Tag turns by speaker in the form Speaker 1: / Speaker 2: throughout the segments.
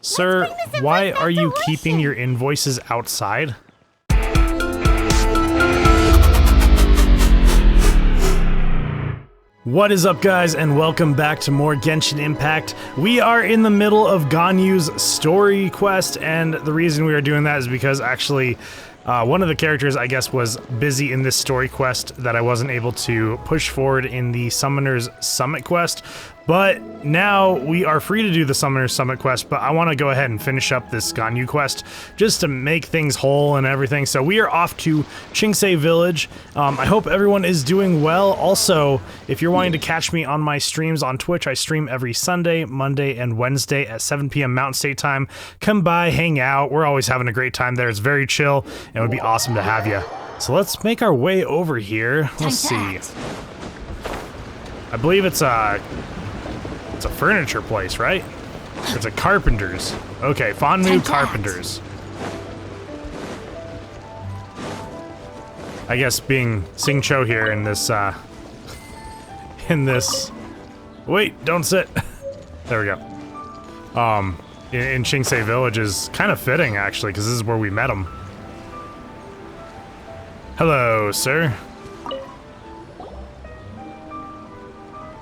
Speaker 1: Sir, why are you keeping your invoices outside? What is up, guys, and welcome back to more Genshin Impact. We are in the middle of Ganyu's story quest, and the reason we are doing that is because actually one of the characters, I guess, was busy in this story quest that I wasn't able to push forward in the Summoner's Summit quest. But now we are free to do the Summoner's Summit quest, but I want to go ahead and finish up this Ganyu quest just to make things whole and everything. So we are off to Chingsei Village. I hope everyone is doing well. Also, if you're wanting to catch me on my streams on Twitch, I stream every Sunday, Monday, and Wednesday at 7 p.m. Mountain State Time. Come by, hang out. We're always having a great time there. It's very chill, and it would be awesome to have you. So let's make our way over here. Let's see. I believe it's a furniture place, right? It's a carpenter's. Okay, Fanmu Carpenters. I guess being Singcho here in this, wait, don't sit. There we go. In Chingsei Village is kind of fitting, actually, because this is where we met him. Hello, sir.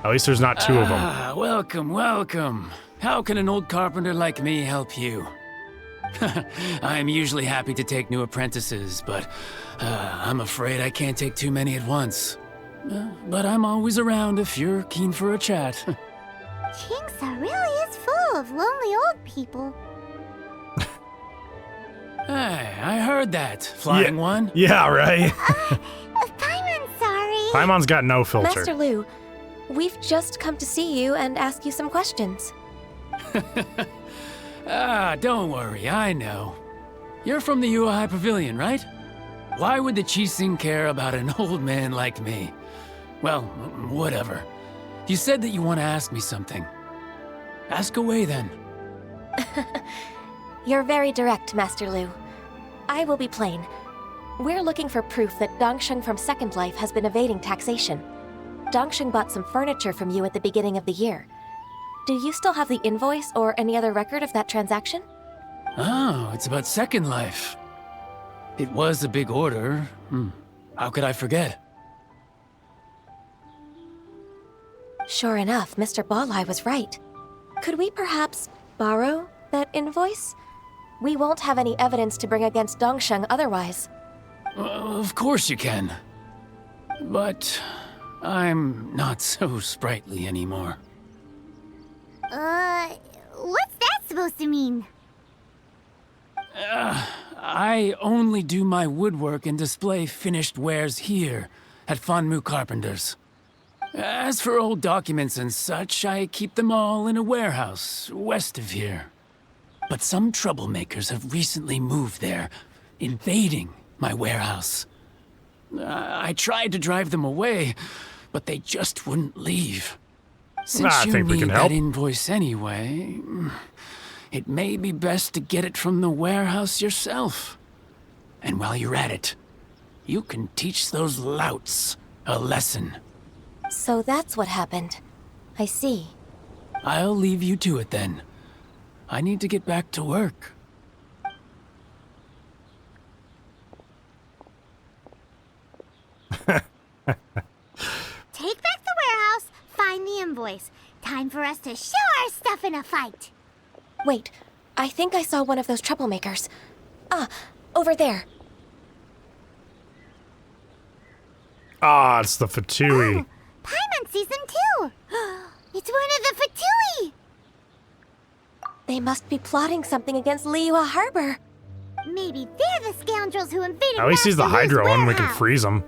Speaker 1: At least there's not two of them.
Speaker 2: Welcome, welcome. How can an old carpenter like me help you? I'm usually happy to take new apprentices, but I'm afraid I can't take too many at once. But I'm always around if you're keen for a chat.
Speaker 3: Chingsa really is full of lonely old people.
Speaker 2: Hey, I heard that, flying one.
Speaker 1: Yeah, right?
Speaker 3: Paimon's sorry.
Speaker 1: Paimon's got no filter.
Speaker 4: Master Liu, we've just come to see you and ask you some questions.
Speaker 2: Don't worry, I know. You're from the Liyue High Pavilion, right? Why would the Qixing care about an old man like me? Well, whatever. You said that you want to ask me something. Ask away, then.
Speaker 4: You're very direct, Master Liu. I will be plain. We're looking for proof that Dongsheng from Second Life has been evading taxation. Dongsheng bought some furniture from you at the beginning of the year. Do you still have the invoice or any other record of that transaction?
Speaker 2: Oh, it's about Second Life. It was a big order. How could I forget?
Speaker 4: Sure enough, Mr. Balai was right. Could we perhaps borrow that invoice? We won't have any evidence to bring against Dongsheng otherwise.
Speaker 2: Of course you can. But I'm not so sprightly anymore.
Speaker 3: What's that supposed to mean?
Speaker 2: I only do my woodwork and display finished wares here at Fanmu Carpenters. As for old documents and such, I keep them all in a warehouse west of here. But some troublemakers have recently moved there, invading my warehouse. I tried to drive them away, but they just wouldn't leave. Since you need that invoice anyway, it may be best to get it from the warehouse yourself. And while you're at it, you can teach those louts a lesson.
Speaker 4: So that's what happened. I see.
Speaker 2: I'll leave you to it then. I need to get back to work.
Speaker 3: Take back the warehouse, find the invoice. Time for us to show our stuff in a fight.
Speaker 4: Wait, I think I saw one of those troublemakers. Ah, over there.
Speaker 1: Ah, it's the Fatui.
Speaker 3: Oh, Paimon sees them too. It's one of the Fatui.
Speaker 4: They must be plotting something against Liyue Harbor.
Speaker 3: Maybe they're the scoundrels who invaded.
Speaker 1: At least he's the Hydra one, we can freeze him.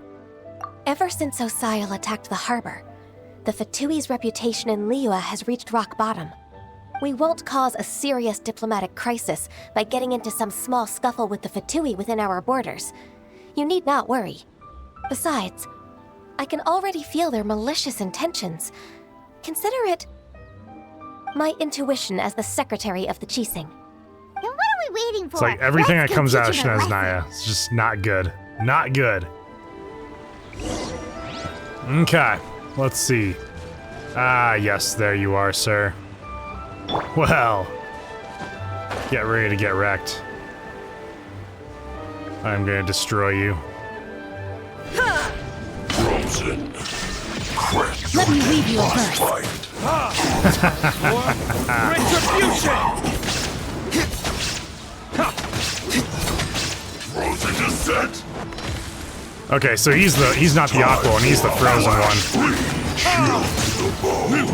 Speaker 4: Ever since Osial attacked the harbor, the Fatui's reputation in Liyue has reached rock bottom. We won't cause a serious diplomatic crisis by getting into some small scuffle with the Fatui within our borders. You need not worry. Besides, I can already feel their malicious intentions. Consider it my intuition as the secretary of the Qixing.
Speaker 3: Then what are we waiting for?
Speaker 1: It's like everything that comes out of
Speaker 3: teach him a
Speaker 1: Shinazanaya. It's just not good. Not good. Okay, let's see. Ah, yes, there you are, sir. Well, Get ready to get wrecked. I'm gonna destroy you.
Speaker 5: Frozen.
Speaker 6: Let me leave you first.
Speaker 5: Retribution! Frozen descent!
Speaker 1: Okay, so he's not the aqua one, he's the frozen one.
Speaker 5: Chill to the bone.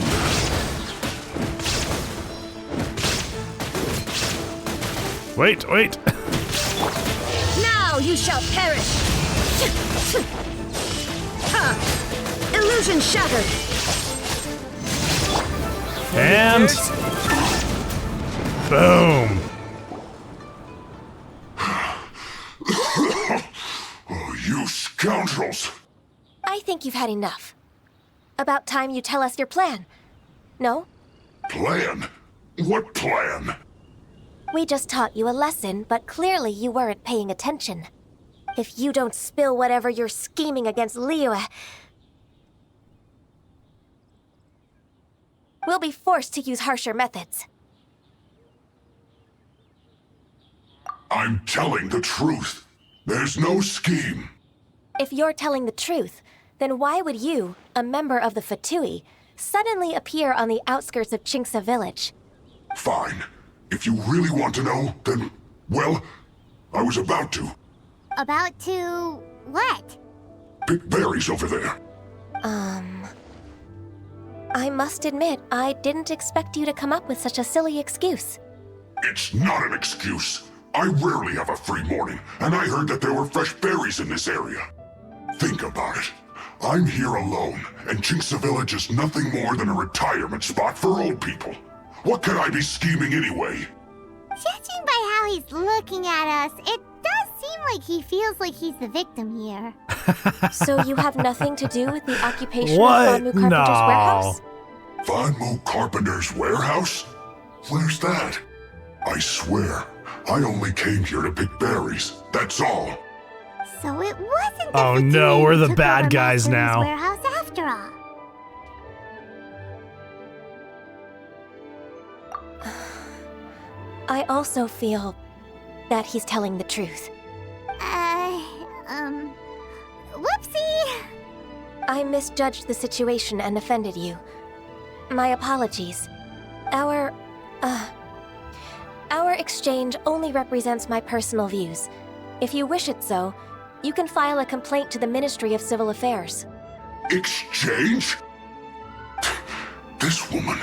Speaker 1: Wait.
Speaker 6: Now you shall perish. Illusion shattered.
Speaker 1: And boom.
Speaker 5: Oh, you scoundrels!
Speaker 4: I think you've had enough. About time you tell us your plan. No?
Speaker 5: Plan? What plan?
Speaker 4: We just taught you a lesson, but clearly you weren't paying attention. If you don't spill whatever you're scheming against Liyue, we'll be forced to use harsher methods.
Speaker 5: I'm telling the truth. There's no scheme.
Speaker 4: If you're telling the truth, then why would you, a member of the Fatui, suddenly appear on the outskirts of Chinksa village?
Speaker 5: Fine. If you really want to know, then, well, I was about to.
Speaker 3: About to what?
Speaker 5: Pick berries over there.
Speaker 4: I must admit, I didn't expect you to come up with such a silly excuse.
Speaker 5: It's not an excuse. I rarely have a free morning, and I heard that there were fresh berries in this area. Think about it. I'm here alone, and Chinksa Village is nothing more than a retirement spot for old people. What could I be scheming anyway?
Speaker 3: Judging by how he's looking at us, it does seem like he feels like he's the victim here.
Speaker 4: So you have nothing to do with the occupation
Speaker 1: What?
Speaker 4: of Ganyu Carpenter's
Speaker 1: No.
Speaker 4: warehouse?
Speaker 5: Vanmu Carpenter's warehouse? Where's that? I swear, I only came here to pick berries. That's all.
Speaker 3: So it wasn't the
Speaker 1: Oh
Speaker 3: Fatui
Speaker 1: no, we're
Speaker 3: who
Speaker 1: the
Speaker 3: took
Speaker 1: bad
Speaker 3: over
Speaker 1: guys
Speaker 3: Master Li's
Speaker 1: now.
Speaker 3: warehouse after all.
Speaker 4: I also feel that he's telling the truth.
Speaker 3: Whoopsie!
Speaker 4: I misjudged the situation and offended you. My apologies. Our exchange only represents my personal views. If you wish it so, you can file a complaint to the Ministry of Civil Affairs.
Speaker 5: Exchange? This woman,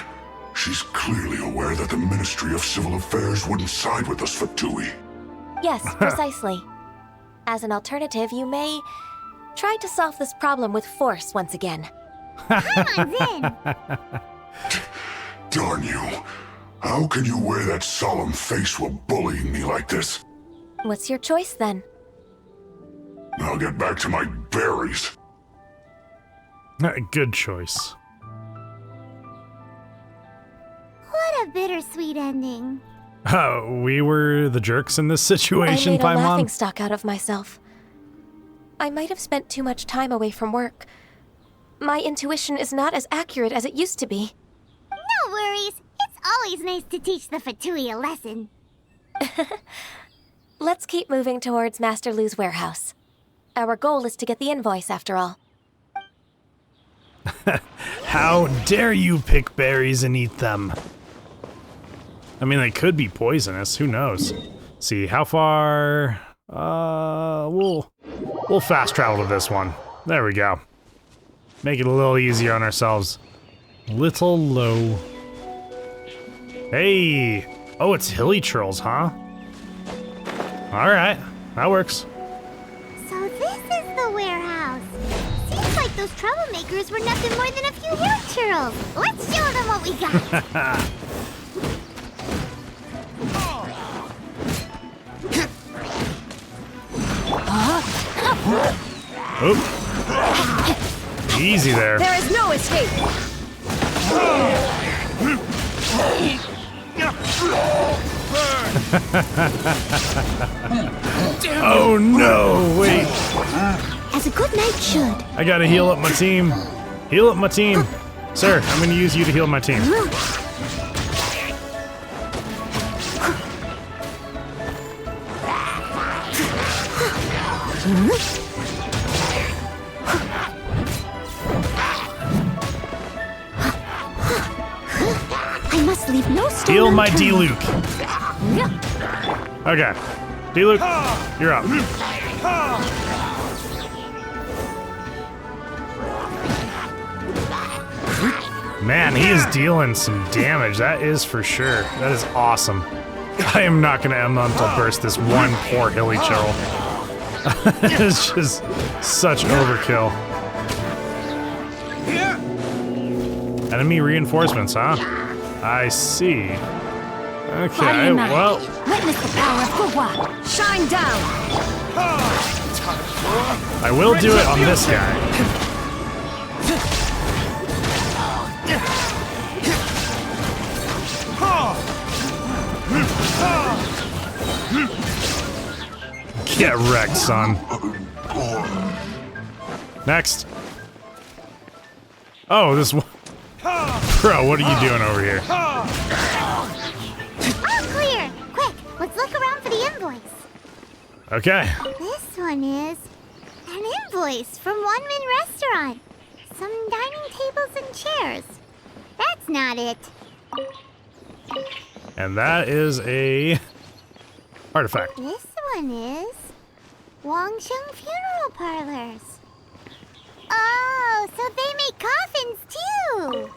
Speaker 5: she's clearly aware that the Ministry of Civil Affairs wouldn't side with us, Fatui.
Speaker 4: Yes, precisely. As an alternative, you may try to solve this problem with force once again.
Speaker 3: Come on, Zin!
Speaker 5: Darn you. How can you wear that solemn face while bullying me like this?
Speaker 4: What's your choice then?
Speaker 5: I'll get back to my berries.
Speaker 1: Good choice.
Speaker 3: What a bittersweet ending.
Speaker 1: We were the jerks in this situation,
Speaker 4: I made a
Speaker 1: Paimon.
Speaker 4: laughingstock out of myself. I might have spent too much time away from work. My intuition is not as accurate as it used to be.
Speaker 3: No worries. It's always nice to teach the Fatui a lesson.
Speaker 4: Let's keep moving towards Master Lu's warehouse. Our goal is to get the invoice, after all.
Speaker 1: How dare you pick berries and eat them? I mean, they could be poisonous. Who knows? See, how far? We'll fast travel to this one. There we go. Make it a little easier on ourselves. Little low. Hey! Oh, it's hilly churls, huh? Alright, that works.
Speaker 3: So this is the warehouse. Seems like those troublemakers were nothing more than a few hill churls. Let's show them what we got.
Speaker 1: Oop. Easy there.
Speaker 6: There is no escape.
Speaker 1: Oh no, wait.
Speaker 3: As a good knight should.
Speaker 1: I gotta heal up my team. Heal up my team. Sir, I'm gonna use you to heal my team.
Speaker 3: I must leave no stone
Speaker 1: Heal my
Speaker 3: unturned.
Speaker 1: D-Luke. Okay. D-Luke, you're up. Man, he is dealing some damage. That is for sure. That is awesome. I am not going to elemental burst this one poor hilly churl. It's just such overkill. Enemy reinforcements, huh? I see. Okay, well,
Speaker 6: Witness the power of Guhua. Shine down.
Speaker 1: I will do it on this guy. Get wrecked, son. Next. Oh, this one. Bro, what are you doing over here?
Speaker 3: All clear! Quick, let's look around for the invoice.
Speaker 1: Okay.
Speaker 3: This one is an invoice from One Min Restaurant. Some dining tables and chairs. That's not it.
Speaker 1: And that is a artifact.
Speaker 3: This one is Wangsheng Funeral Parlors. Oh, so they make coffins too.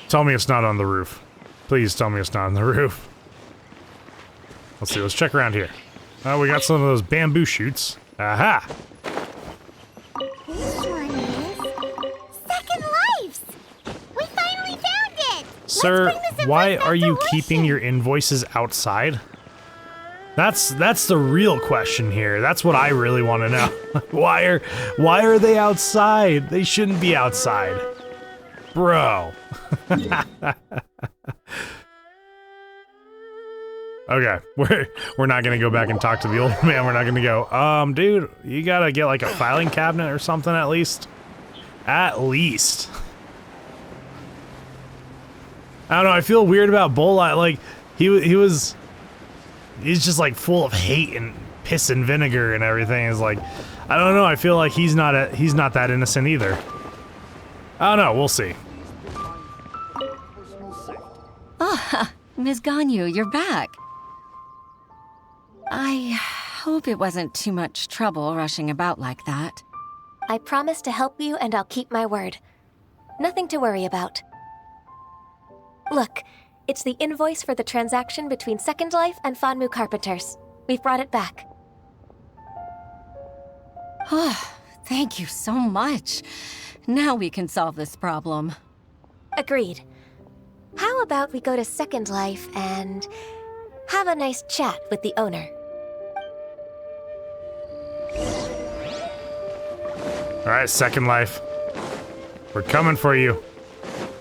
Speaker 1: Tell me it's not on the roof. Please tell me it's not on the roof. Let's see, let's check around here. Oh, we got some of those bamboo shoots. Aha!
Speaker 3: This one is Second Lives. We finally found it.
Speaker 1: Sir,
Speaker 3: Let's bring this
Speaker 1: why
Speaker 3: invoice
Speaker 1: are
Speaker 3: back to
Speaker 1: you keeping
Speaker 3: Wuxi.
Speaker 1: your invoices outside? That's the real question here. That's what I really want to know. why are they outside? They shouldn't be outside. Bro. Okay, we're not gonna go back and talk to the old man. We're not gonna go, dude, you gotta get like a filing cabinet or something at least. At least. I don't know, I feel weird about Bolai. Like, he's just like full of hate and piss and vinegar and everything. Is like, I don't know, I feel like he's not that innocent either. I don't know, we'll see.
Speaker 7: Ah, Ms. Ganyu, you're back. I hope it wasn't too much trouble rushing about like that.
Speaker 4: I promise to help you and I'll keep my word. Nothing to worry about. Look, it's the invoice for the transaction between Second Life and Fanmu Carpenters. We've brought it back.
Speaker 7: Oh, thank you so much. Now we can solve this problem.
Speaker 4: Agreed. How about we go to Second Life and have a nice chat with the owner?
Speaker 1: Alright, Second Life. We're coming for you.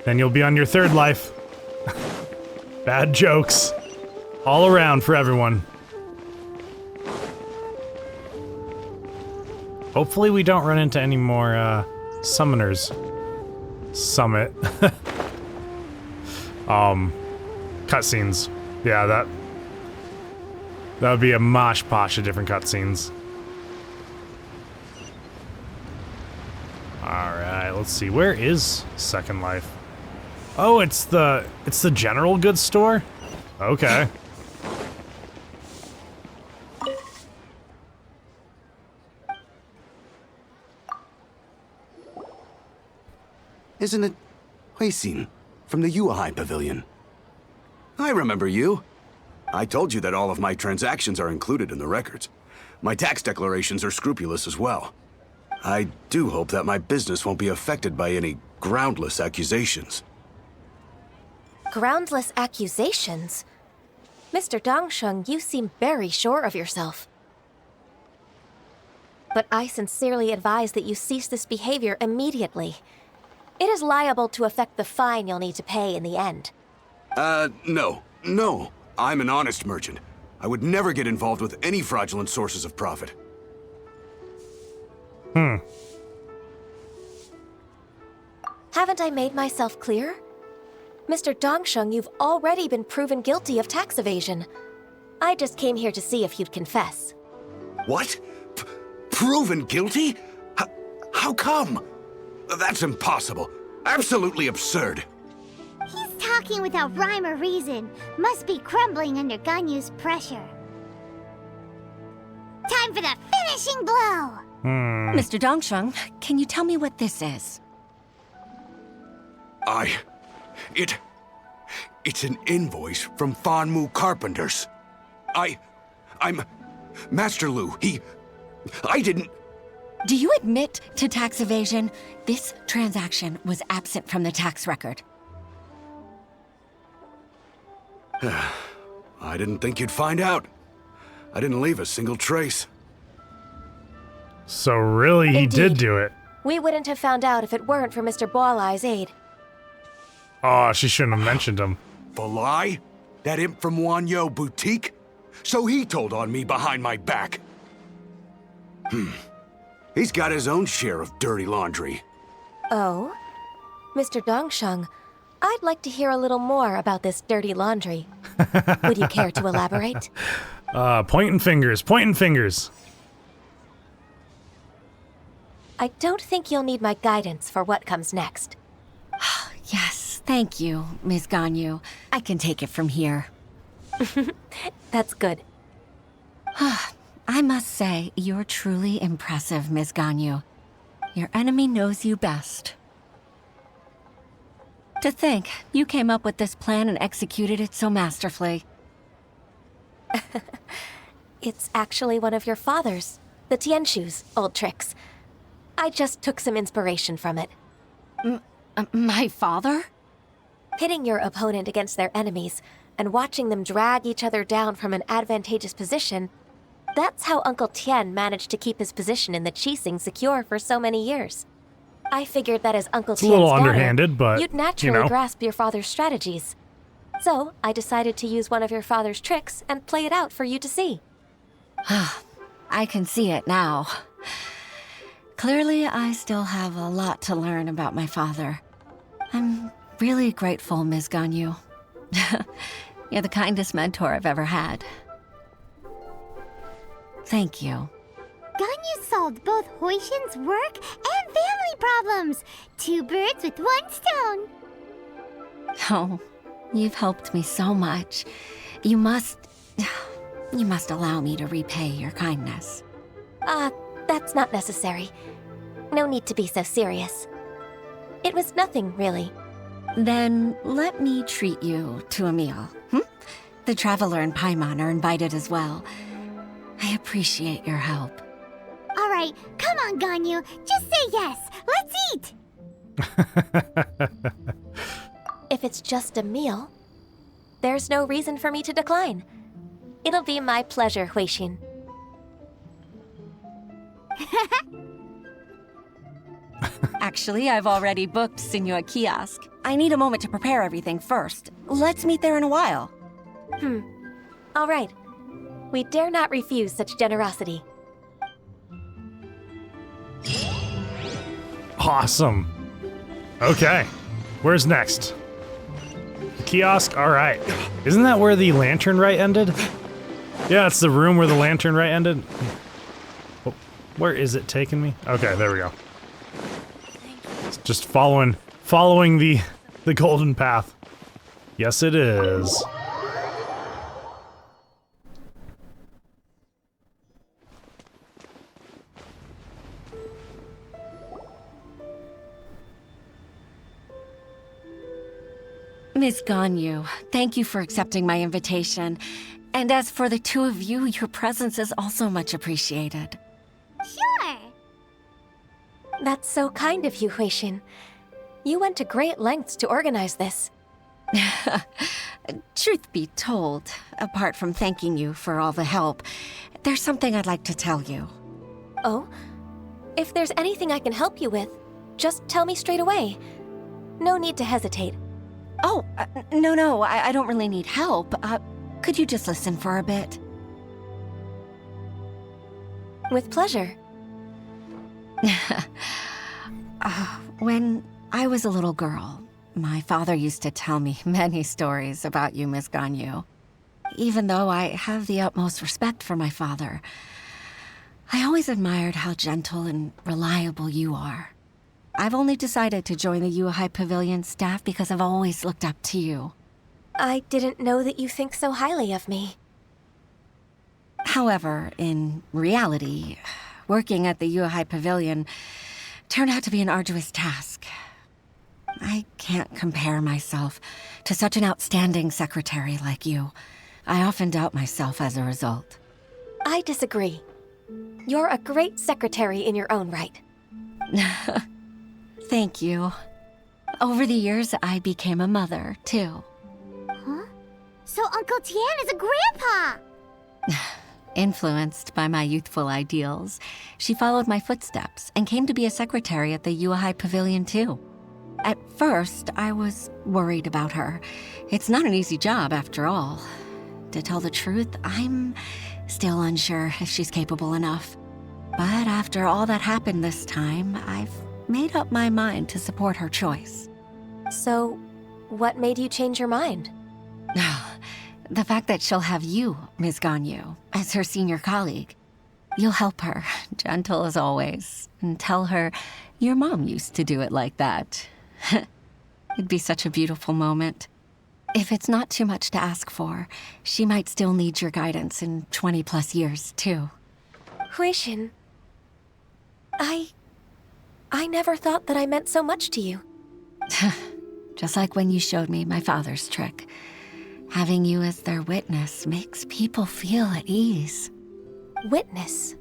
Speaker 1: Then you'll be on your third life. Bad jokes. All around for everyone. Hopefully we don't run into any more, Summoners Summit. Cutscenes. Yeah, that would be a mosh posh of different cutscenes. Alright, let's see. Where is Second Life? Oh, it's the general goods store? Okay.
Speaker 8: Isn't it Huixin from the Yuehai Pavilion? I remember you. I told you that all of my transactions are included in the records. My tax declarations are scrupulous as well. I do hope that my business won't be affected by any groundless accusations.
Speaker 4: Groundless accusations? Mr. Dongsheng, you seem very sure of yourself. But I sincerely advise that you cease this behavior immediately. It is liable to affect the fine you'll need to pay in the end.
Speaker 8: No. I'm an honest merchant. I would never get involved with any fraudulent sources of profit.
Speaker 4: Haven't I made myself clear? Mr. Dongsheng, you've already been proven guilty of tax evasion. I just came here to see if you'd confess.
Speaker 8: What? Proven guilty? How come? That's impossible. Absolutely absurd.
Speaker 3: He's talking without rhyme or reason. Must be crumbling under Ganyu's pressure. Time for the finishing blow!
Speaker 7: Mr. Dongsheng, can you tell me what this is?
Speaker 8: It's an invoice from Fanmu Carpenters. I'm Master Lu. I didn't...
Speaker 7: Do you admit to tax evasion? This transaction was absent from the tax record.
Speaker 8: I didn't think you'd find out. I didn't leave a single trace.
Speaker 1: So really, he did
Speaker 4: Indeed.
Speaker 1: do it.
Speaker 4: We wouldn't have found out if it weren't for Mr. Boile's aid.
Speaker 1: Oh, she shouldn't have mentioned him.
Speaker 8: The lie? That imp from Wanyo Boutique? So he told on me behind my back. He's got his own share of dirty laundry.
Speaker 4: Oh? Mr. Dongsheng, I'd like to hear a little more about this dirty laundry. Would you care to elaborate?
Speaker 1: Pointing fingers, pointing fingers.
Speaker 4: I don't think you'll need my guidance for what comes next.
Speaker 7: Yes, thank you, Ms. Ganyu. I can take it from here.
Speaker 4: That's good.
Speaker 7: I must say, you're truly impressive, Ms. Ganyu. Your enemy knows you best. To think, you came up with this plan and executed it so masterfully.
Speaker 4: It's actually one of your father's, the Tianshu's, old tricks. I just took some inspiration from it.
Speaker 7: My father?
Speaker 4: Pitting your opponent against their enemies and watching them drag each other down from an advantageous position, that's how Uncle Tian managed to keep his position in the Qixing secure for so many years. I figured that as Uncle Tian's
Speaker 1: a little
Speaker 4: daughter,
Speaker 1: underhanded, but,
Speaker 4: you'd naturally
Speaker 1: you know.
Speaker 4: grasp your father's strategies. So I decided to use one of your father's tricks and play it out for you to see.
Speaker 7: I can see it now. Clearly, I still have a lot to learn about my father. I'm really grateful, Ms. Ganyu. You're the kindest mentor I've ever had. Thank you.
Speaker 3: Ganyu solved both Huixin's work and family problems. 2 birds with 1 stone.
Speaker 7: Oh, you've helped me so much. You must allow me to repay your kindness.
Speaker 4: That's not necessary. No need to be so serious. It was nothing, really.
Speaker 7: Then let me treat you to a meal. The Traveler and Paimon are invited as well. I appreciate your help.
Speaker 3: All right, come on, Ganyu. Just say yes. Let's eat.
Speaker 4: If it's just a meal, there's no reason for me to decline. It'll be my pleasure, Huixin.
Speaker 7: Actually, I've already booked Senor Kiosk. I need a moment to prepare everything first. Let's meet there in a while.
Speaker 4: All right. We dare not refuse such generosity.
Speaker 1: Awesome. Okay. Where's next? The kiosk? Alright. Isn't that where the lantern rite ended? Yeah, it's the room where the lantern rite ended. Oh, where is it taking me? Okay, there we go. It's just following the golden path. Yes, it is.
Speaker 7: Miss Ganyu, thank you for accepting my invitation. And as for the two of you, your presence is also much appreciated.
Speaker 3: Sure.
Speaker 4: That's so kind of you, Huixin. You went to great lengths to organize this.
Speaker 7: Truth be told, apart from thanking you for all the help, there's something I'd like to tell you.
Speaker 4: Oh? If there's anything I can help you with, just tell me straight away. No need to hesitate.
Speaker 7: Oh, no, I don't really need help. Could you just listen for a bit?
Speaker 4: With pleasure.
Speaker 7: When I was a little girl, my father used to tell me many stories about you, Miss Ganyu. Even though I have the utmost respect for my father, I always admired how gentle and reliable you are. I've only decided to join the Liyue Pavilion staff because I've always looked up to you.
Speaker 4: I didn't know that you think so highly of me.
Speaker 7: However, in reality, working at the Liyue Pavilion turned out to be an arduous task. I can't compare myself to such an outstanding secretary like you. I often doubt myself as a result.
Speaker 4: I disagree. You're a great secretary in your own right.
Speaker 7: Thank you. Over the years, I became a mother, too.
Speaker 3: Huh? So Uncle Tian is a grandpa!
Speaker 7: Influenced by my youthful ideals, she followed my footsteps and came to be a secretary at the Liyue Pavilion, too. At first, I was worried about her. It's not an easy job, after all. To tell the truth, I'm still unsure if she's capable enough. But after all that happened this time, I've made up my mind to support her choice.
Speaker 4: So, what made you change your mind?
Speaker 7: The fact that she'll have you, Ms. Ganyu, as her senior colleague. You'll help her, gentle as always, and tell her your mom used to do it like that. It'd be such a beautiful moment. If it's not too much to ask for, she might still need your guidance in 20+ years, too.
Speaker 4: Huixin, I never thought that I meant so much to you.
Speaker 7: Just like when you showed me my father's trick. Having you as their witness makes people feel at ease.
Speaker 4: Witness?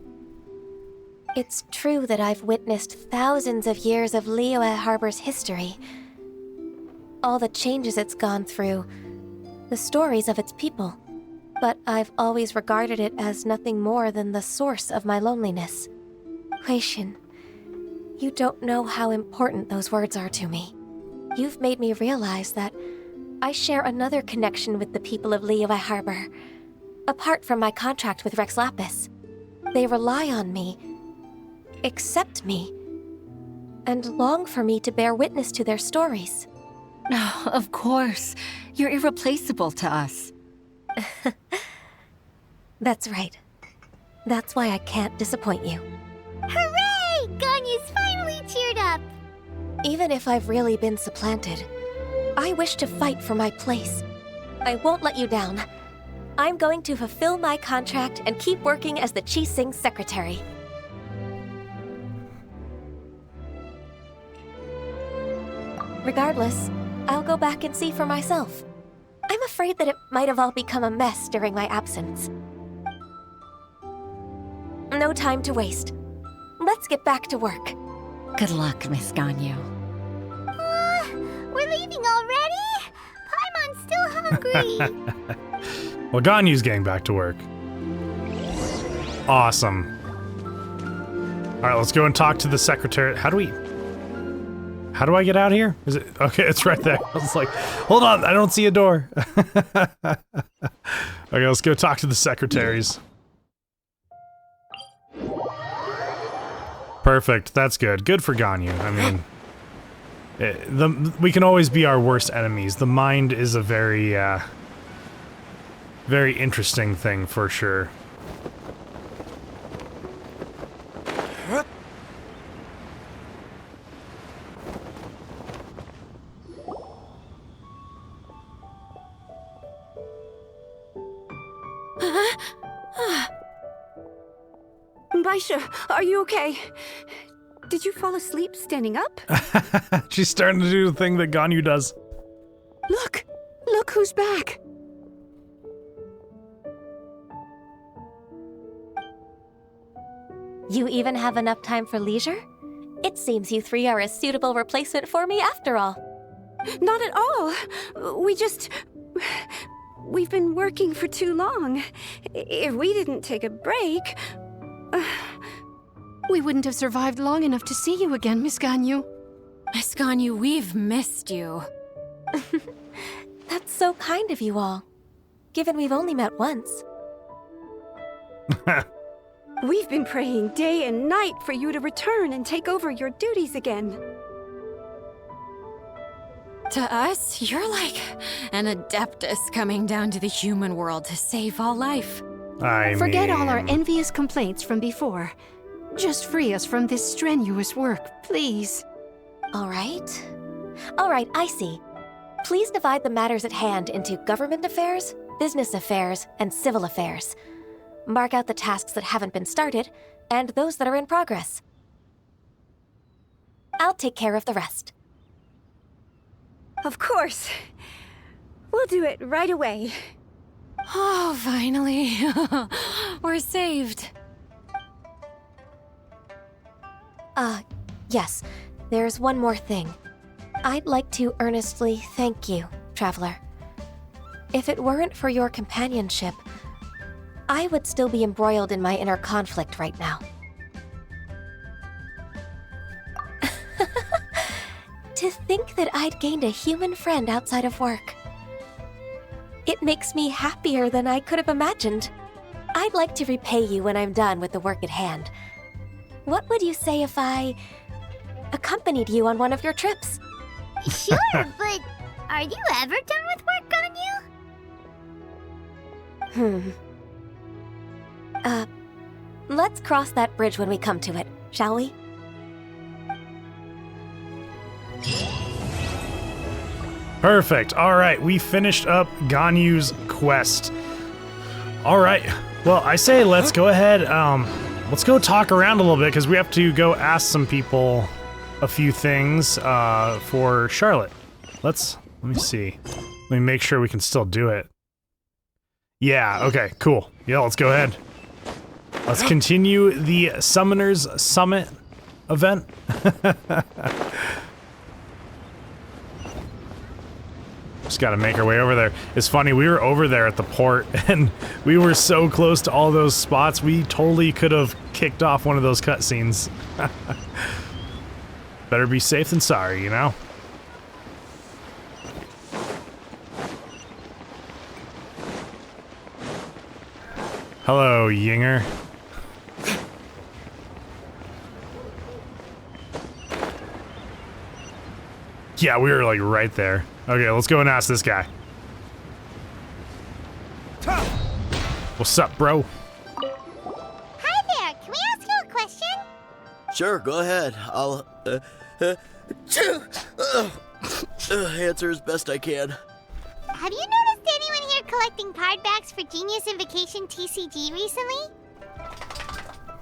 Speaker 4: It's true that I've witnessed thousands of years of Liyue Harbor's history. All the changes it's gone through, the stories of its people. But I've always regarded it as nothing more than the source of my loneliness. Huixin, you don't know how important those words are to me. You've made me realize that I share another connection with the people of Liyue Harbor. Apart from my contract with Rex Lapis, they rely on me, accept me, and long for me to bear witness to their stories.
Speaker 7: Oh, of course. You're irreplaceable to us.
Speaker 4: That's right. That's why I can't disappoint you.
Speaker 3: Hooray! Ganyu's finally cheered up!
Speaker 4: Even if I've really been supplanted, I wish to fight for my place. I won't let you down. I'm going to fulfill my contract and keep working as the Qixing secretary. Regardless, I'll go back and see for myself. I'm afraid that it might have all become a mess during my absence. No time to waste. Let's get back to work.
Speaker 7: Good luck, Miss Ganyu.
Speaker 3: We're leaving already? Paimon's still hungry.
Speaker 1: Well, Ganyu's getting back to work. Awesome. Alright, let's go and talk to the secretary. How do I get out here? Is it okay? It's right there. I was like, hold on, I don't see a door. Okay, let's go talk to the secretaries. Perfect. That's good. Good for Ganyu. I mean, we can always be our worst enemies. The mind is a very, very interesting thing for sure.
Speaker 6: Baisha, are you okay? Did you fall asleep standing up?
Speaker 1: She's starting to do the thing that Ganyu does.
Speaker 6: Look! Look who's back!
Speaker 4: You even have enough time for leisure? It seems you three are a suitable replacement for me after all.
Speaker 6: Not at all. We've been working for too long. If we didn't take a break...
Speaker 9: We wouldn't have survived long enough to see you again, Miss Ganyu.
Speaker 6: Miss Ganyu, we've missed you.
Speaker 4: That's so kind of you all, given we've only met once.
Speaker 6: We've been praying day and night for you to return and take over your duties again.
Speaker 9: To us, you're like an adeptus coming down to the human world to save all life.
Speaker 6: Forget all our envious complaints from before. Just free us from this strenuous work, please.
Speaker 4: All right. All right, I see. Please divide the matters at hand into government affairs, business affairs, and civil affairs. Mark out the tasks that haven't been started, and those that are in progress. I'll take care of the rest.
Speaker 6: Of course. We'll do it right away.
Speaker 9: Oh, finally. We're saved.
Speaker 4: Yes. There's one more thing. I'd like to earnestly thank you, Traveler. If it weren't for your companionship, I would still be embroiled in my inner conflict right now. To think that I'd gained a human friend outside of work. It makes me happier than I could have imagined. I'd like to repay you when I'm done with the work at hand. What would you say if I accompanied you on one of your trips?
Speaker 3: Sure, but are you ever done with work, Ganyu?
Speaker 4: Let's cross that bridge when we come to it, shall we?
Speaker 1: Perfect. All right, we finished up Ganyu's quest. All right. Well, I say let's go ahead. Let's go talk around a little bit because we have to go ask some people a few things for Charlotte. Let me see. Let me make sure we can still do it. Yeah. Okay. Cool. Yeah. Let's go ahead. Let's continue the Summoners Summit event. Just gotta make our way over there. It's funny, we were over there at the port and we were so close to all those spots, we totally could have kicked off one of those cutscenes. Better be safe than sorry, you know? Hello, Yinger. Yeah, we were like right there. Okay, let's go and ask this guy. What's up, bro?
Speaker 3: Hi there, can we ask you a question?
Speaker 10: Sure, go ahead. I'll answer as best I can.
Speaker 3: Have you noticed anyone here collecting card backs for Genius Invocation TCG recently?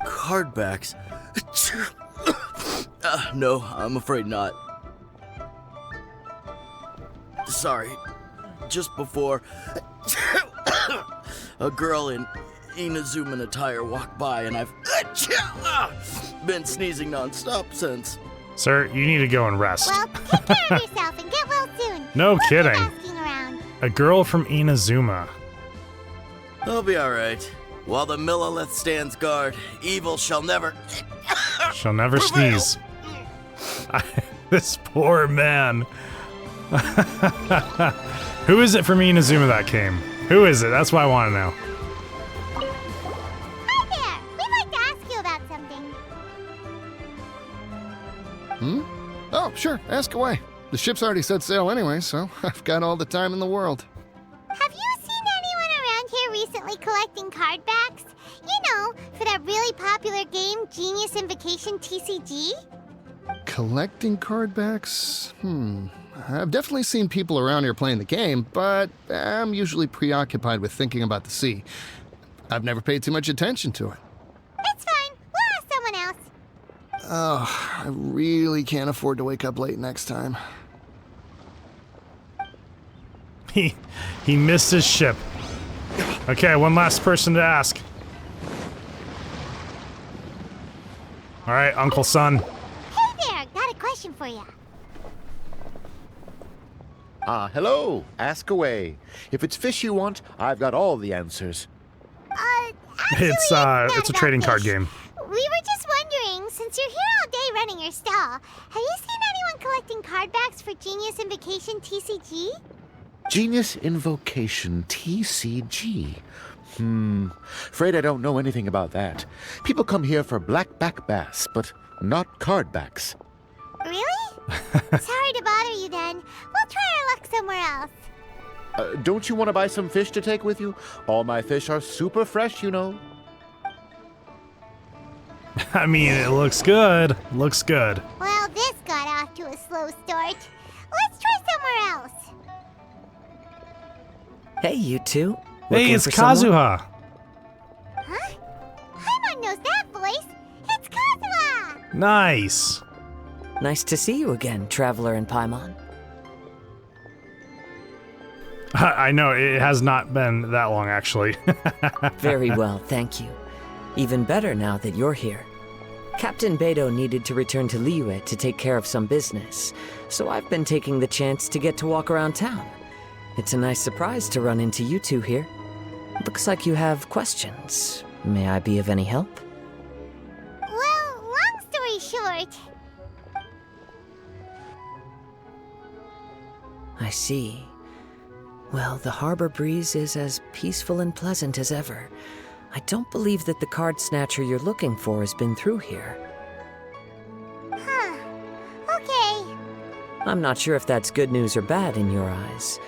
Speaker 10: Card backs? No, I'm afraid not. Sorry, just before a girl in Inazuma attire walked by and I've been sneezing non-stop since.
Speaker 1: Sir, you need to go and rest.
Speaker 3: Well, take care of yourself and get well soon.
Speaker 1: No kidding.
Speaker 3: Asking around.
Speaker 1: A girl from Inazuma.
Speaker 10: I'll be alright. While the Millilith stands guard, evil shall never...
Speaker 1: Shall never
Speaker 10: prevail.
Speaker 1: sneeze. This poor man. Who is it from Inazuma that came? Who is it? That's what I want to know.
Speaker 3: Hi there, we'd like to ask you about something.
Speaker 11: Oh, sure, ask away. The ship's already set sail anyway, so I've got all the time in the world.
Speaker 3: Have you seen anyone around here recently collecting card backs? You know, for that really popular game, Genius Invocation TCG?
Speaker 11: Collecting card backs? I've definitely seen people around here playing the game, but I'm usually preoccupied with thinking about the sea. I've never paid too much attention to it.
Speaker 3: It's fine, we'll ask someone else.
Speaker 11: Oh, I really can't afford to wake up late next time.
Speaker 1: He missed his ship. Okay, one last person to ask. All right, Uncle Son.
Speaker 3: Hey there, got a question for you.
Speaker 12: Hello. Ask away. If it's fish you want, I've got all the answers.
Speaker 3: Actually,
Speaker 1: It's a trading card game.
Speaker 3: We were just wondering, since you're here all day running your stall, have you seen anyone collecting card backs for Genius Invocation TCG?
Speaker 12: Genius Invocation TCG. Afraid I don't know anything about that. People come here for blackback bass, but not card backs.
Speaker 3: Really? Sorry to bother you then. We'll try somewhere else.
Speaker 12: Don't you want to buy some fish to take with you? All my fish are super fresh, you know.
Speaker 1: I mean, it looks good. Looks good.
Speaker 3: Well, this got off to a slow start. Let's try somewhere else.
Speaker 13: Hey, you two.
Speaker 1: Hey,
Speaker 13: Looking
Speaker 1: it's
Speaker 13: for someone?
Speaker 1: Kazuha.
Speaker 3: Huh? Paimon knows that voice. It's Kazuha!
Speaker 1: Nice.
Speaker 13: Nice to see you again, Traveler and Paimon.
Speaker 1: I know, it has not been that long, actually.
Speaker 13: Very well, thank you. Even better now that you're here. Captain Beidou needed to return to Liyue to take care of some business, so I've been taking the chance to get to walk around town. It's a nice surprise to run into you two here. Looks like you have questions. May I be of any help?
Speaker 3: Well, long story short.
Speaker 13: I see. Well, the harbor breeze is as peaceful and pleasant as ever. I don't believe that the card snatcher you're looking for has been through here.
Speaker 3: Huh. Okay.
Speaker 13: I'm not sure if that's good news or bad in your eyes.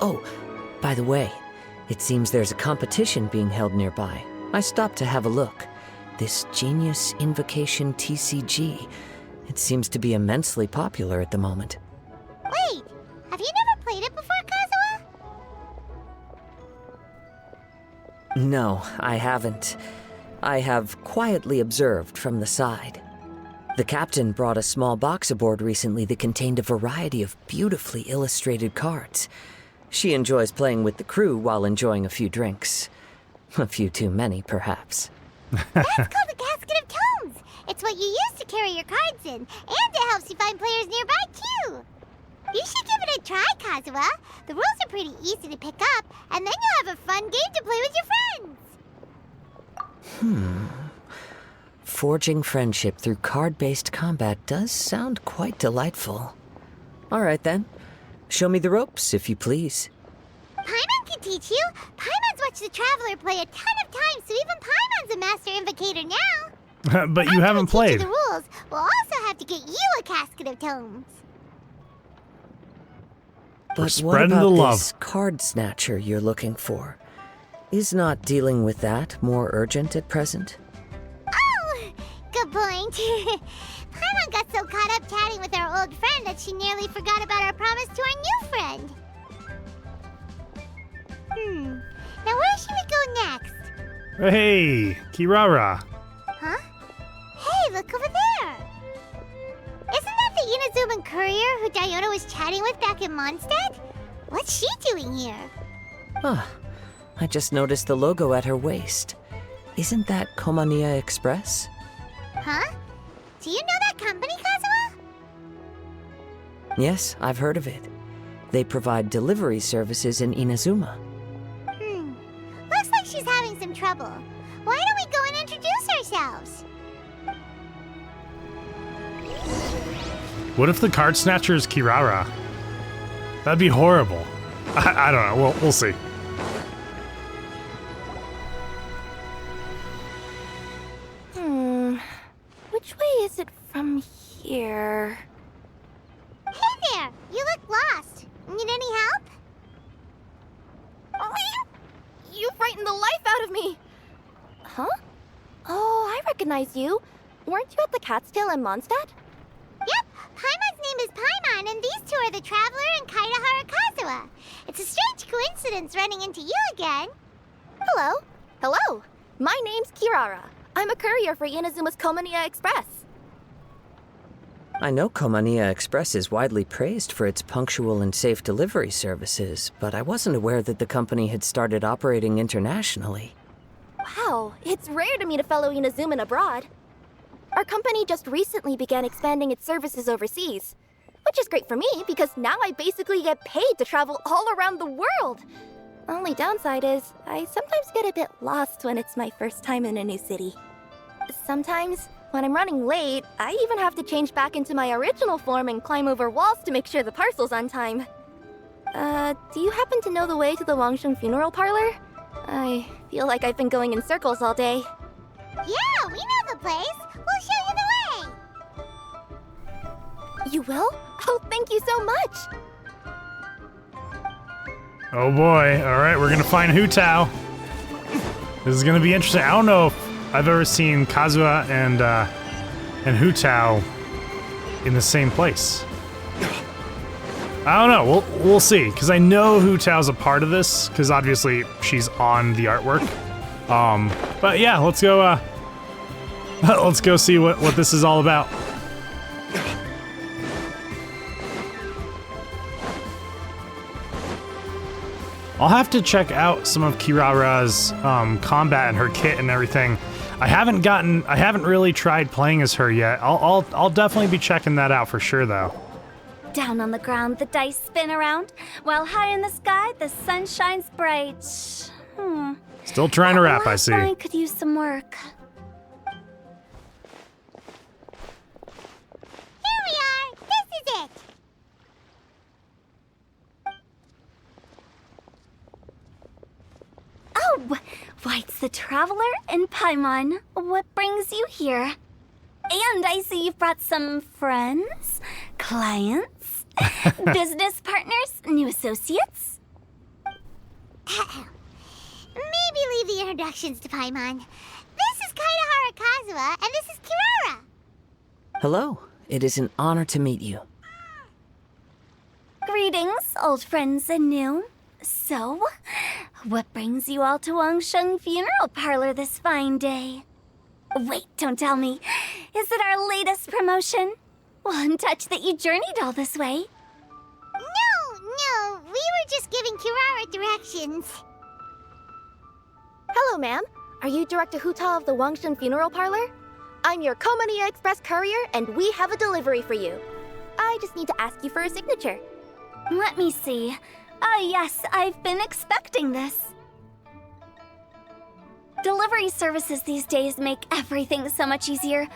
Speaker 13: Oh, by the way, it seems there's a competition being held nearby. I stopped to have a look. This Genius Invocation TCG. It seems to be immensely popular at the moment.
Speaker 3: Wait, have you never played it before, Kazuha?
Speaker 13: No, I haven't. I have quietly observed from the side. The captain brought a small box aboard recently that contained a variety of beautifully illustrated cards. She enjoys playing with the crew while enjoying a few drinks. A few too many, perhaps.
Speaker 3: That's called the Casket of Tomes. It's what you use to carry your cards in, and it helps you find players nearby, too. You should give it a try, Kazuha. The rules are pretty easy to pick up, and then you'll have a fun game to play with your friends.
Speaker 13: Forging friendship through card-based combat does sound quite delightful. All right, then. Show me the ropes, if you please.
Speaker 3: Paimon can teach you. Paimon's watched the Traveler play a ton of times, so even Paimon's a master invocator now.
Speaker 1: But you haven't played.
Speaker 3: The rules. We'll also have to get you a Casket of Tomes.
Speaker 13: But what
Speaker 1: spreading
Speaker 13: about
Speaker 1: the love.
Speaker 13: this card snatcher you're looking for? Is not dealing with that more urgent at present?
Speaker 3: Oh, good point. Paimon got so caught up chatting with our old friend that she nearly forgot about our promise to our new friend. Now where should we go next?
Speaker 1: Hey, Kirara.
Speaker 3: Huh? Hey, look over there! Isn't that the Inazuma courier who Diona was chatting with back in Mondstadt? What's she doing here?
Speaker 13: I just noticed the logo at her waist. Isn't that Komania Express?
Speaker 3: Huh? Do you know that company, Kazuha?
Speaker 13: Yes, I've heard of it. They provide delivery services in Inazuma.
Speaker 3: Looks like she's having some trouble. Why don't we go and introduce ourselves?
Speaker 1: What if the card snatcher is Kirara? That'd be horrible. I don't know. We'll see.
Speaker 4: Which way is it from here?
Speaker 3: Hey there! You look lost. Need any help?
Speaker 4: You frightened the life out of me! Huh? Oh, I recognize you. Weren't you at the Cat's Tail in Mondstadt?
Speaker 3: Yep, Paimon's name is Paimon, and these two are the Traveler and Kaitahara Kazuha. It's a strange coincidence running into you again.
Speaker 4: Hello. Hello. My name's Kirara. I'm a courier for Inazuma's Komania Express.
Speaker 13: I know Komania Express is widely praised for its punctual and safe delivery services, but I wasn't aware that the company had started operating internationally.
Speaker 4: Wow, it's rare to meet a fellow Inazuman abroad. Our company just recently began expanding its services overseas, which is great for me because now I basically get paid to travel all around the world. Only downside is I sometimes get a bit lost when it's my first time in a new city. Sometimes, when I'm running late, I even have to change back into my original form and climb over walls to make sure the parcel's on time. Do you happen to know the way to the Wangsheng funeral parlor? I feel like I've been going in circles all day.
Speaker 3: Yeah, we know the place. We'll show you the way.
Speaker 4: You will? Oh, thank you so much!
Speaker 1: Oh boy. All right, we're gonna find Hu Tao. This is gonna be interesting. I don't know if I've ever seen Kazuha and Hu Tao in the same place. I don't know. We'll see. Because I know Hu Tao's a part of this. Because obviously she's on the artwork. But yeah, let's go. Let's go see what this is all about. I'll have to check out some of Kirara's combat and her kit and everything. I haven't really tried playing as her yet. I'll definitely be checking that out for sure though.
Speaker 14: Down on the ground, the dice spin around, while high in the sky, the sun shines bright.
Speaker 1: Still trying to rap, I see.
Speaker 14: I could use some work.
Speaker 3: Here we are! This is it!
Speaker 14: Oh, why, it's the Traveler and Paimon. What brings you here? And I see you've brought some friends, clients, business partners, new associates.
Speaker 3: Maybe leave the introductions to Paimon. This is Kaedahara Kazuha, and this is Kirara.
Speaker 13: Hello. It is an honor to meet you.
Speaker 14: Greetings, old friends and new. So, what brings you all to Wangsheng Funeral Parlor this fine day? Wait, don't tell me. Is it our latest promotion? Well, I'm touched that you journeyed all this way.
Speaker 3: No, we were just giving Kirara directions.
Speaker 15: Hello, ma'am. Are you Director Hu Tao of the Wangsheng Funeral Parlor? I'm your Komania Express courier, and we have a delivery for you. I just need to ask you for a signature.
Speaker 14: Let me see. Ah, yes, I've been expecting this. Delivery services these days make everything so much easier.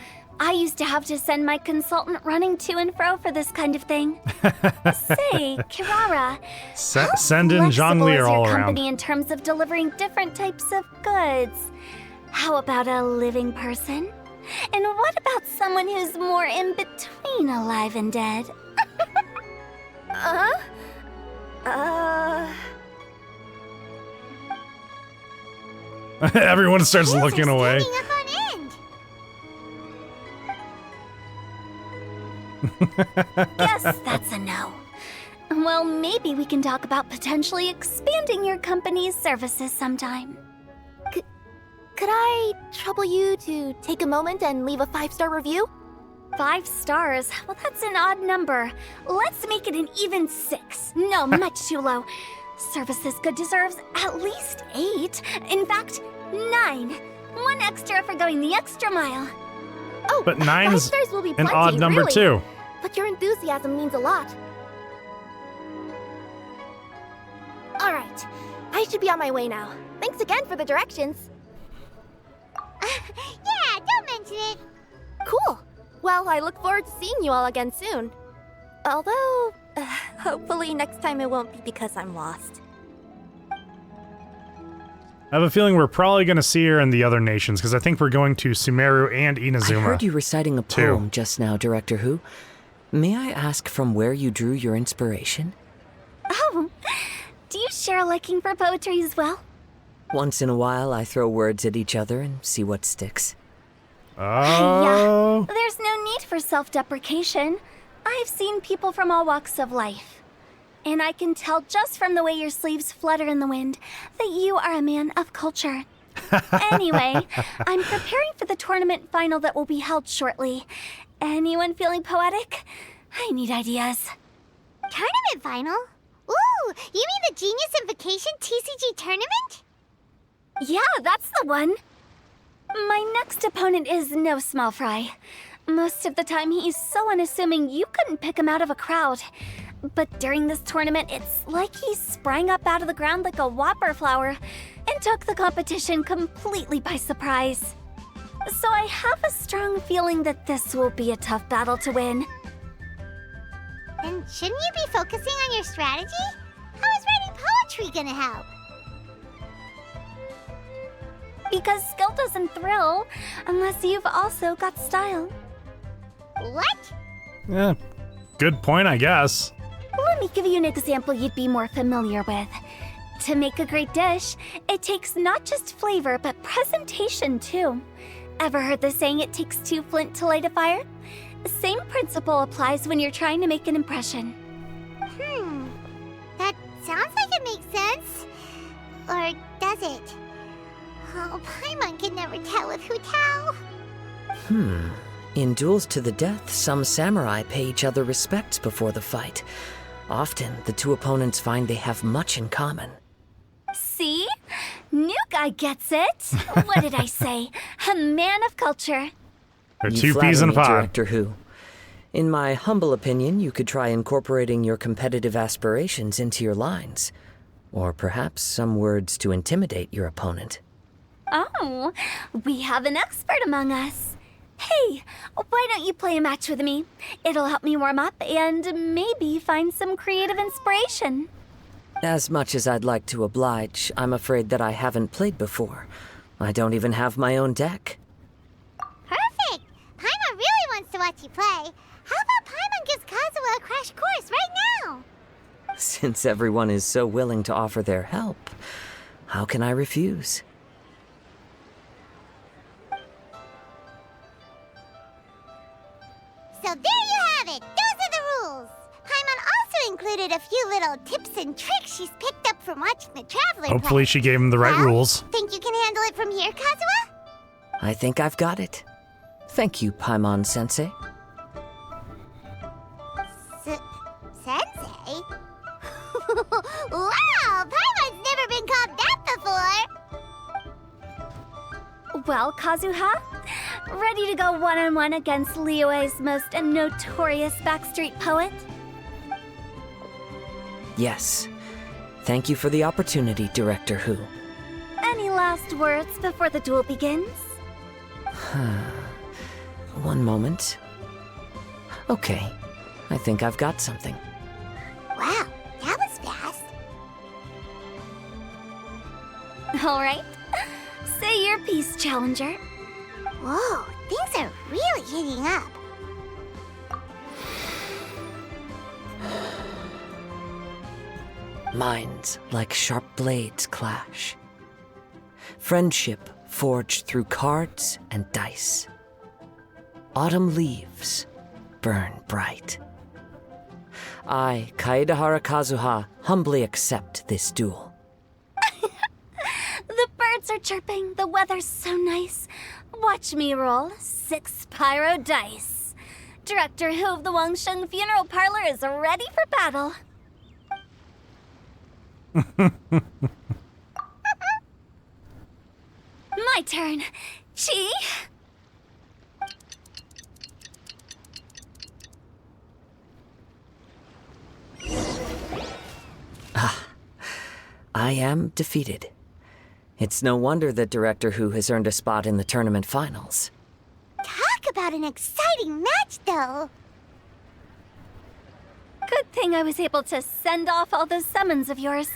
Speaker 14: I used to have to send my consultant running to and fro for this kind of thing. Say, Kirara,
Speaker 1: Send in Zhongli all
Speaker 14: your
Speaker 1: around.
Speaker 14: company in terms of delivering different types of goods? How about a living person? And what about someone who's more in between alive and dead?
Speaker 1: Everyone starts looking away.
Speaker 14: Guess that's a no. Well, maybe we can talk about potentially expanding your company's services sometime.
Speaker 15: Could I trouble you to take a moment and leave a 5-star review?
Speaker 14: 5 stars? Well, that's an odd number. Let's make it an even 6. No, much too low. Service this good deserves at least 8. In fact, 9. 1 extra for going the extra mile.
Speaker 15: Oh,
Speaker 1: but
Speaker 15: 5
Speaker 1: 9's
Speaker 15: stars will be
Speaker 1: an
Speaker 15: plenty,
Speaker 1: odd number
Speaker 15: really.
Speaker 1: too.
Speaker 15: But your enthusiasm means a lot. All right, I should be on my way now. Thanks again for the directions.
Speaker 3: Yeah, don't mention it.
Speaker 15: Cool. Well, I look forward to seeing you all again soon. Although, hopefully next time it won't be because I'm lost.
Speaker 1: I have a feeling we're probably going to see her in the other nations, because I think we're going to Sumeru and Inazuma.
Speaker 13: I heard you reciting a poem just now, Director Hu. May I ask from where you drew your inspiration?
Speaker 14: Oh, do you share a liking for poetry as well?
Speaker 13: Once in a while, I throw words at each other and see what sticks.
Speaker 1: Oh.
Speaker 14: Yeah, there's no need for self-deprecation. I've seen people from all walks of life. And I can tell just from the way your sleeves flutter in the wind that you are a man of culture. Anyway, I'm preparing for the tournament final that will be held shortly. Anyone feeling poetic? I need ideas.
Speaker 3: Tournament final? Ooh, you mean the Genius Invocation TCG tournament?
Speaker 14: Yeah, that's the one. My next opponent is no small fry. Most of the time he's so unassuming you couldn't pick him out of a crowd. But during this tournament, it's like he sprang up out of the ground like a whopper flower and took the competition completely by surprise. So I have a strong feeling that this will be a tough battle to win.
Speaker 3: Then shouldn't you be focusing on your strategy? How is writing poetry gonna help?
Speaker 14: Because skill doesn't thrill unless you've also got style.
Speaker 3: What?
Speaker 1: Yeah, good point, I guess.
Speaker 14: Let me give you an example you'd be more familiar with. To make a great dish, it takes not just flavor, but presentation too. Ever heard the saying, it takes 2 flint to light a fire? Same principle applies when you're trying to make an impression.
Speaker 3: That sounds like it makes sense. Or does it? Oh, Paimon can never tell with Hu Tao.
Speaker 13: In duels to the death, some samurai pay each other respects before the fight. Often, the two opponents find they have much in common.
Speaker 14: See? New guy gets it. What did I say? A man of culture.
Speaker 1: They're
Speaker 13: You
Speaker 1: 2 peas
Speaker 13: flatter
Speaker 1: in a
Speaker 13: me,
Speaker 1: pod.
Speaker 13: Director Who. In my humble opinion, you could try incorporating your competitive aspirations into your lines. Or perhaps some words to intimidate your opponent.
Speaker 14: Oh, we have an expert among us. Hey, why don't you play a match with me? It'll help me warm up and maybe find some creative inspiration.
Speaker 13: As much as I'd like to oblige, I'm afraid that I haven't played before. I don't even have my own deck.
Speaker 3: Perfect! Paimon really wants to watch you play. How about Paimon gives Kazuha a crash course right now?
Speaker 13: Since everyone is so willing to offer their help, how can I refuse?
Speaker 3: So there you have it! Those are the rules! Paimon also included a few little tips and tricks she's picked up from watching the Traveler
Speaker 1: Hopefully
Speaker 3: play.
Speaker 1: she gave him the right
Speaker 3: Well,
Speaker 1: rules.
Speaker 3: Think you can handle it from here, Kazuha?
Speaker 13: I think I've got it. Thank you, Paimon-sensei.
Speaker 3: Sensei? Wow! Paimon's never been called that before!
Speaker 14: Well, Kazuha, ready to go one-on-one against Liyue's most notorious backstreet poet?
Speaker 13: Yes. Thank you for the opportunity, Director Who.
Speaker 14: Any last words before the duel begins?
Speaker 13: One moment. Okay. I think I've got something.
Speaker 3: Wow, that was fast.
Speaker 14: All right. Say your piece, Challenger.
Speaker 3: Whoa, things are really heating up.
Speaker 13: Minds like sharp blades clash. Friendship forged through cards and dice. Autumn leaves burn bright. I, Kaedahara Kazuha, humbly accept this duel.
Speaker 14: The birds are chirping, the weather's so nice. Watch me roll 6 pyro dice. Director Who of the Wangsheng Funeral Parlor is ready for battle. My turn. Chi?
Speaker 13: I am defeated. It's no wonder that Director Who has earned a spot in the tournament finals.
Speaker 3: Talk about an exciting match, though.
Speaker 14: Good thing I was able to send off all those summons of yours.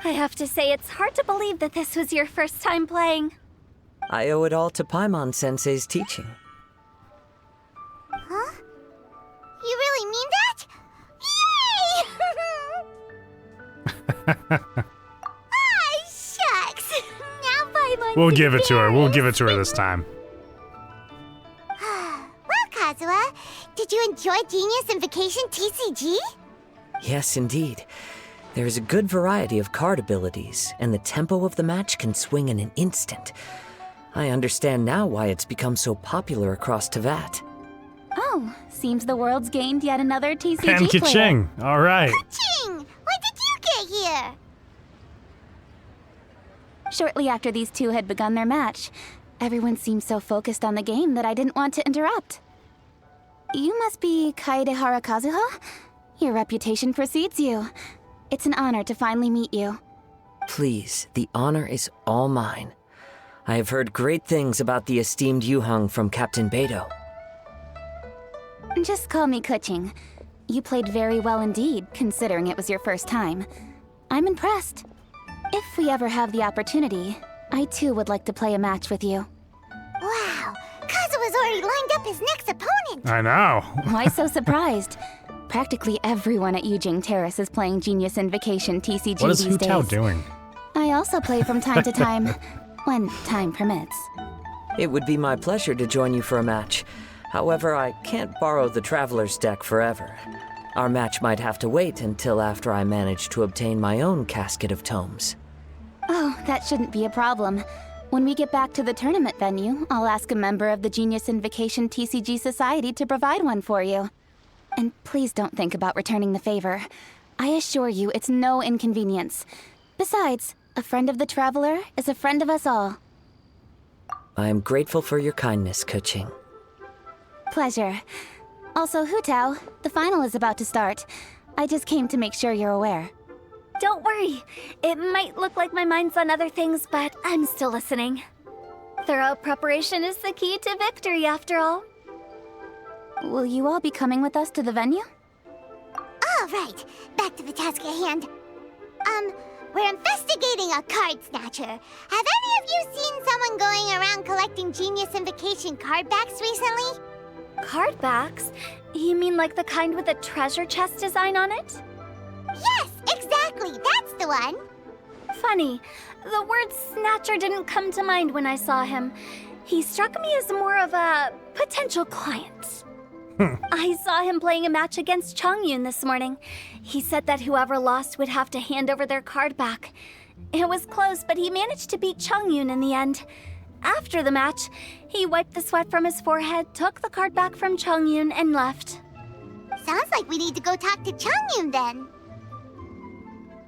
Speaker 14: I have to say, it's hard to believe that this was your first time playing.
Speaker 13: I owe it all to Paimon-sensei's teaching.
Speaker 3: Huh? You really mean that? Yay! Ah, shucks! Now Paimon
Speaker 1: We'll
Speaker 3: can
Speaker 1: give it to her. We'll
Speaker 3: dance.
Speaker 1: give it to her this time.
Speaker 3: Well, Kazuha, did you enjoy Genius and Vacation TCG?
Speaker 13: Yes, indeed. There is a good variety of card abilities, and the tempo of the match can swing in an instant. I understand now why it's become so popular across Tevat.
Speaker 14: Oh, seems the world's gained yet another TCG
Speaker 1: Pan
Speaker 14: player.
Speaker 1: Ka-ching. All right.
Speaker 3: Ching! When did you get here?
Speaker 14: Shortly after these two had begun their match, everyone seemed so focused on the game that I didn't want to interrupt. You must be Kaedahara Kazuha? Your reputation precedes you. It's an honor to finally meet you.
Speaker 13: Please, the honor is all mine. I have heard great things about the esteemed Yuheng from Captain Beidou.
Speaker 14: Just call me Kuching. You played very well indeed, considering it was your first time. I'm impressed. If we ever have the opportunity, I too would like to play a match with you.
Speaker 3: Wow, Kazuha's already lined up his next opponent.
Speaker 1: I know.
Speaker 14: Why so surprised? Practically everyone at Yujing Terrace is playing Genius Invocation TCG
Speaker 1: What is
Speaker 14: these
Speaker 1: Hu Tao
Speaker 14: days.
Speaker 1: doing?
Speaker 14: I also play from time to time, when time permits.
Speaker 13: It would be my pleasure to join you for a match. However, I can't borrow the Traveler's deck forever. Our match might have to wait until after I manage to obtain my own casket of tomes.
Speaker 14: Oh, that shouldn't be a problem. When we get back to the tournament venue, I'll ask a member of the Genius Invocation TCG Society to provide one for you. And please don't think about returning the favor. I assure you it's no inconvenience. Besides, a friend of the Traveler is a friend of us all.
Speaker 13: I am grateful for your kindness, Keqing.
Speaker 14: Pleasure. Also, Hu Tao, the final is about to start. I just came to make sure you're aware.
Speaker 15: Don't worry. It might look like my mind's on other things, but I'm still listening. Thorough preparation is the key to victory, after all.
Speaker 14: Will you all be coming with us to the venue?
Speaker 3: All right, back to the task at hand. We're investigating a card snatcher. Have any of you seen someone going around collecting Genius Invocation card backs recently?
Speaker 15: Card backs? You mean like the kind with a treasure chest design on it?
Speaker 3: Yes, exactly, that's the one.
Speaker 15: Funny, the word snatcher didn't come to mind when I saw him. He struck me as more of a potential client. I saw him playing a match against Chongyun this morning. He said that whoever lost would have to hand over their card back. It was close, but he managed to beat Chongyun in the end. After the match, he wiped the sweat from his forehead, took the card back from Chongyun, and left.
Speaker 3: Sounds like we need to go talk to Chongyun then.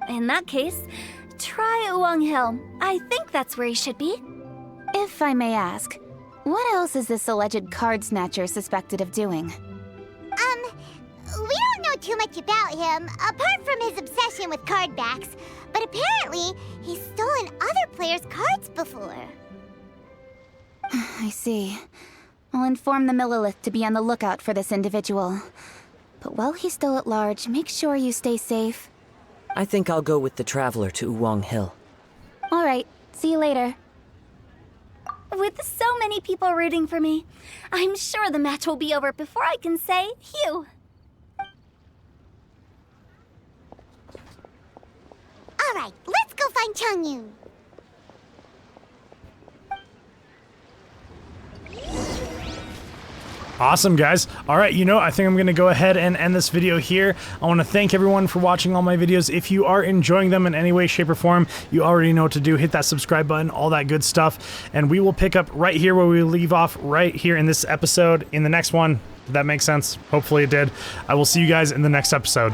Speaker 15: In that case, try Uwang Hill. I think that's where he should be.
Speaker 14: If I may ask, what else is this alleged card snatcher suspected of doing?
Speaker 3: We don't know too much about him, apart from his obsession with card backs. But apparently, he's stolen other players' cards before.
Speaker 14: I see. I'll inform the Millilith to be on the lookout for this individual. But while he's still at large, make sure you stay safe.
Speaker 13: I think I'll go with the Traveler to Uwang Hill.
Speaker 14: All right, see you later.
Speaker 15: With so many people rooting for me, I'm sure the match will be over before I can say Hugh.
Speaker 3: All right, let's go find Chongyun.
Speaker 1: Awesome, guys. All right, I think I'm going to go ahead and end this video here. I want to thank everyone for watching all my videos. If you are enjoying them in any way, shape, or form, you already know what to do. Hit that subscribe button, all that good stuff. And we will pick up right here where we leave off right here in this episode in the next one. Did that make sense? Hopefully it did. I will see you guys in the next episode.